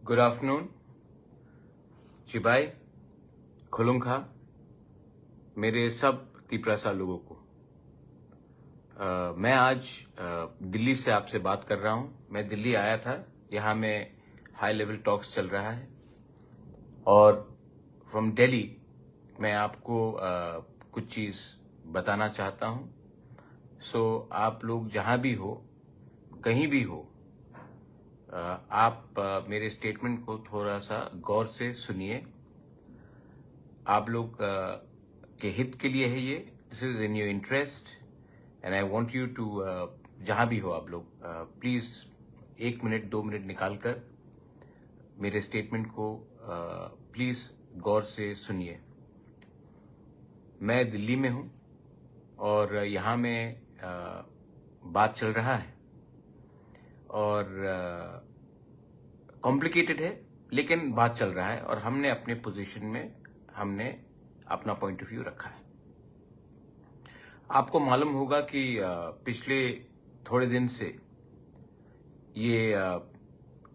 Good afternoon चिबाई खुलुंखा मेरे सब तिपरासा लोगों को। मैं आज दिल्ली से आपसे बात कर रहा हूं। मैं दिल्ली आया था, यहाँ में हाई लेवल टॉक्स चल रहा है और फ्रॉम दिल्ली मैं आपको कुछ चीज़ बताना चाहता हूं। सो आप लोग जहां भी हो, कहीं भी हो, आप मेरे स्टेटमेंट को थोड़ा सा गौर से सुनिए। आप लोग के हित के लिए है ये। This is in your interest and I want you to, जहां भी हो आप लोग, प्लीज 1 मिनट 2 मिनट निकालकर मेरे स्टेटमेंट को प्लीज गौर से सुनिए। मैं दिल्ली में हूं और यहाँ में बात चल रहा है और कॉम्प्लिकेटेड है, लेकिन बात चल रहा है और हमने अपने पोजीशन में हमने अपना पॉइंट ऑफ व्यू रखा है। आपको मालूम होगा कि पिछले थोड़े दिन से ये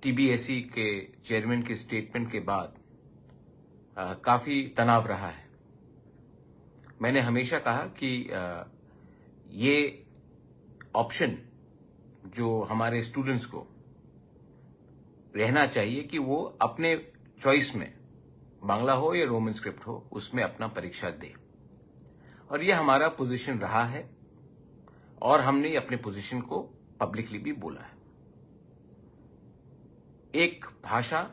टीबीएसई के चेयरमैन के स्टेटमेंट के बाद काफी तनाव रहा है। मैंने हमेशा कहा कि ये ऑप्शन जो हमारे स्टूडेंट्स को रहना चाहिए कि वो अपने चॉइस में, बांग्ला हो या रोमन स्क्रिप्ट हो, उसमें अपना परीक्षा दे। और ये हमारा पोजीशन रहा है और हमने अपने पोजीशन को पब्लिकली भी बोला है। एक भाषा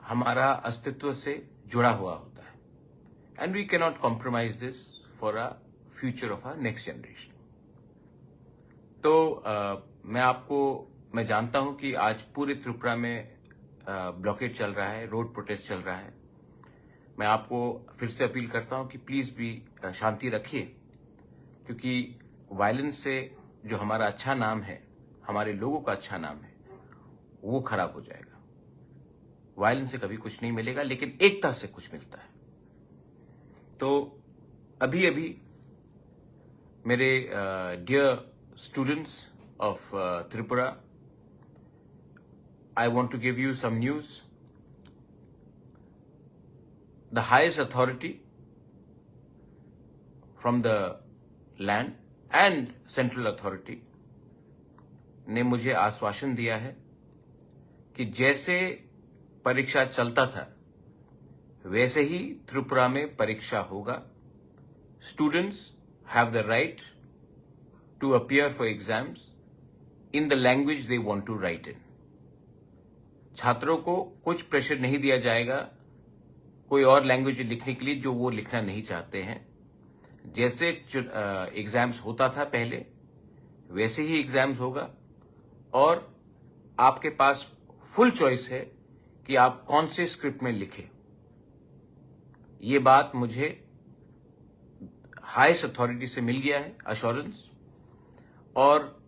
हमारा अस्तित्व से जुड़ा हुआ होता है and we can not compromise this for a future of a next generation. तो मैं जानता हूं कि आज पूरे त्रिपुरा में ब्लॉकेड चल रहा है, रोड प्रोटेस्ट चल रहा है। मैं आपको फिर से अपील करता हूं कि प्लीज भी शांति रखिए, क्योंकि वायलेंस से जो हमारा अच्छा नाम है, हमारे लोगों का अच्छा नाम है, वो खराब हो जाएगा। वायलेंस से कभी कुछ नहीं मिलेगा, लेकिन एकता से कुछ मिलता है। तो अभी अभी मेरे dear students of Tripura, I want to give you some news. The highest authority from the land and central authority ने मुझे आश्वासन दिया है कि जैसे परीक्षा चलता था वैसे ही त्रिपुरा में परीक्षा होगा। Students have the right to appear for exams in the language they want to write in. छात्रों को कुछ प्रेशर नहीं दिया जाएगा कोई और लैंग्वेज लिखने के लिए जो वो लिखना नहीं चाहते हैं। जैसे एग्जाम्स होता था पहले, वैसे ही एग्जाम्स होगा और आपके पास फुल चॉइस है कि आप कौन से स्क्रिप्ट में लिखें। ये बात मुझे हाईएस्ट अथॉरिटी से मिल गया है, अश्योरेंस। और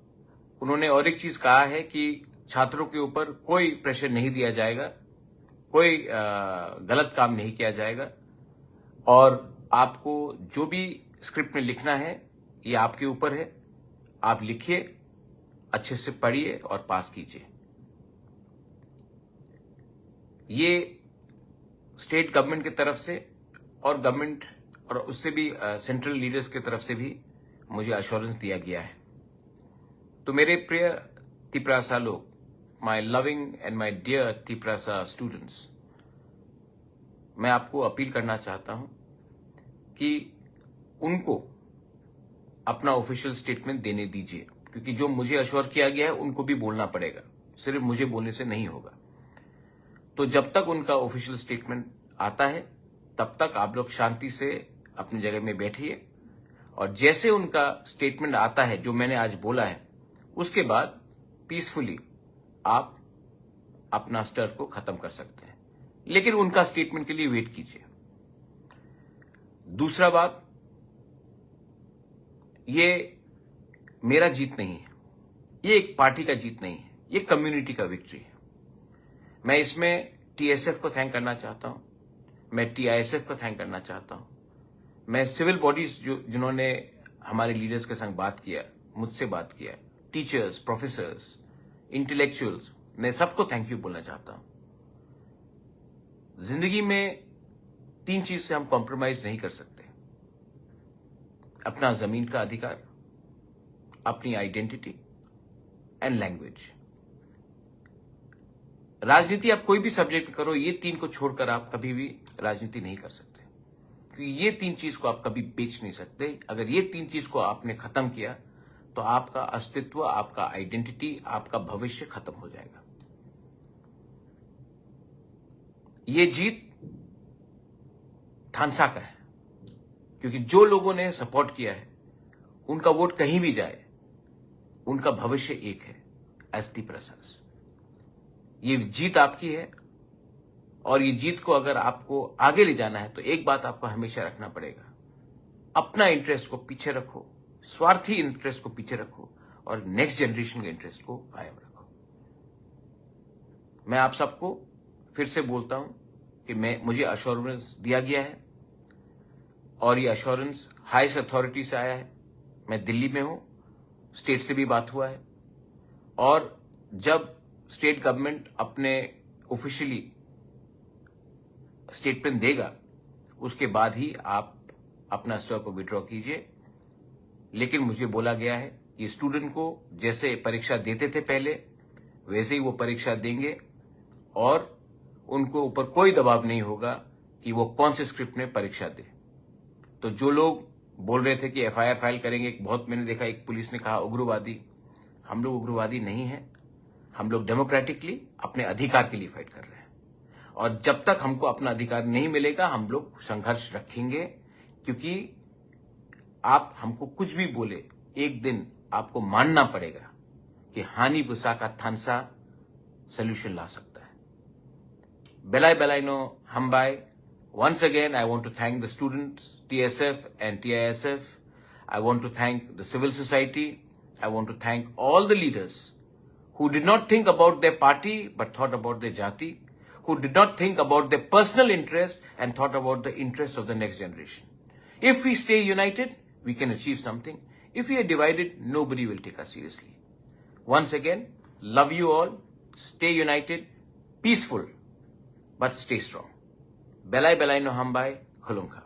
उन्होंने और एक चीज कहा है कि छात्रों के ऊपर कोई प्रेशर नहीं दिया जाएगा, कोई गलत काम नहीं किया जाएगा और आपको जो भी स्क्रिप्ट में लिखना है ये आपके ऊपर है। आप लिखिए, अच्छे से पढ़िए और पास कीजिए। ये स्टेट गवर्नमेंट की तरफ से और गवर्नमेंट और उससे भी सेंट्रल लीडर्स की तरफ से भी मुझे अश्योरेंस दिया गया है। तो मेरे प्रिय तिपरासा लोग, my loving and my dear Tiprasa students, मैं आपको अपील करना चाहता हूं कि उनको अपना ऑफिशियल स्टेटमेंट देने दीजिए, क्योंकि जो मुझे अश्योर किया गया है उनको भी बोलना पड़ेगा, सिर्फ मुझे बोलने से नहीं होगा। तो जब तक उनका ऑफिशियल स्टेटमेंट आता है तब तक आप लोग शांति से अपनी जगह में बैठिए और जैसे उनका स्टेटमेंट आता है जो मैंने आज बोला है, उसके बाद पीसफुली आप अपना स्टर को खत्म कर सकते हैं, लेकिन उनका स्टेटमेंट के लिए वेट कीजिए। दूसरा बात, ये मेरा जीत नहीं है, ये एक पार्टी का जीत नहीं है, ये कम्युनिटी का विक्ट्री है। मैं इसमें टीएसएफ को थैंक करना चाहता हूं, मैं टीआईएसएफ को थैंक करना चाहता हूं, मैं सिविल बॉडीज जिन्होंने हमारे लीडर्स के संग बात किया, मुझसे बात किया, टीचर्स, प्रोफेसर्स, इंटेलेक्चुअल्स, मैं सबको थैंक यू बोलना चाहता हूं। जिंदगी में 3 चीज से हम कॉम्प्रोमाइज नहीं कर सकते। अपना जमीन का अधिकार, अपनी आइडेंटिटी एंड लैंग्वेज। राजनीति आप कोई भी सब्जेक्ट करो, ये 3 को छोड़कर आप कभी भी राजनीति नहीं कर सकते, क्योंकि ये 3 चीज को आप कभी बेच नहीं सकते। अगर ये 3 चीज को आपने खत्म किया तो आपका अस्तित्व, आपका आइडेंटिटी, आपका भविष्य खत्म हो जाएगा। ये जीत थानसा का है, क्योंकि जो लोगों ने सपोर्ट किया है उनका वोट कहीं भी जाए, उनका भविष्य एक है, एस डी प्रसाद। ये जीत आपकी है, और ये जीत को अगर आपको आगे ले जाना है तो एक बात आपको हमेशा रखना पड़ेगा, अपना इंटरेस्ट को पीछे रखो, स्वार्थी इंटरेस्ट को पीछे रखो, और नेक्स्ट जनरेशन के इंटरेस्ट को कायम रखो। मैं आप सबको फिर से बोलता हूं कि मुझे अश्योरेंस दिया गया है, और ये अश्योरेंस हाईएस्ट अथॉरिटी से आया है। मैं दिल्ली में हूं, स्टेट से भी बात हुआ है, और जब स्टेट गवर्नमेंट अपने ऑफिशियली स्टेटमेंट देगा उसके बाद ही आप अपना स्टॉक को विड्रॉ कीजिए। लेकिन मुझे बोला गया है कि स्टूडेंट को जैसे परीक्षा देते थे पहले, वैसे ही वो परीक्षा देंगे, और उनको ऊपर कोई दबाव नहीं होगा कि वो कौन से स्क्रिप्ट में परीक्षा दे। तो जो लोग बोल रहे थे कि एफआईआर फाइल करेंगे, बहुत मैंने देखा एक पुलिस ने कहा उग्रवादी, हम लोग उग्रवादी नहीं है, हम लोग डेमोक्रेटिकली अपने अधिकार के लिए फाइट कर रहे हैं, और जब तक हमको अपना अधिकार नहीं मिलेगा हम लोग संघर्ष रखेंगे। क्योंकि आप हमको कुछ भी बोले, एक दिन आपको मानना पड़ेगा कि हानि बुसा का थानसा सोल्यूशन ला सकता है। बेलाई बेलाइनो हमबाई। Once again, I want to thank the students, TSF and TISF. I want to thank the civil society. I want to thank all the leaders who did not think about their party but thought about their jati, who did not think about their personal interest and thought about the interests of the next generation. If we stay united, we can achieve something. If we are divided, nobody will take us seriously. Once again, love you all. Stay united, peaceful, but stay strong. Belai belai no hambai, khulunka.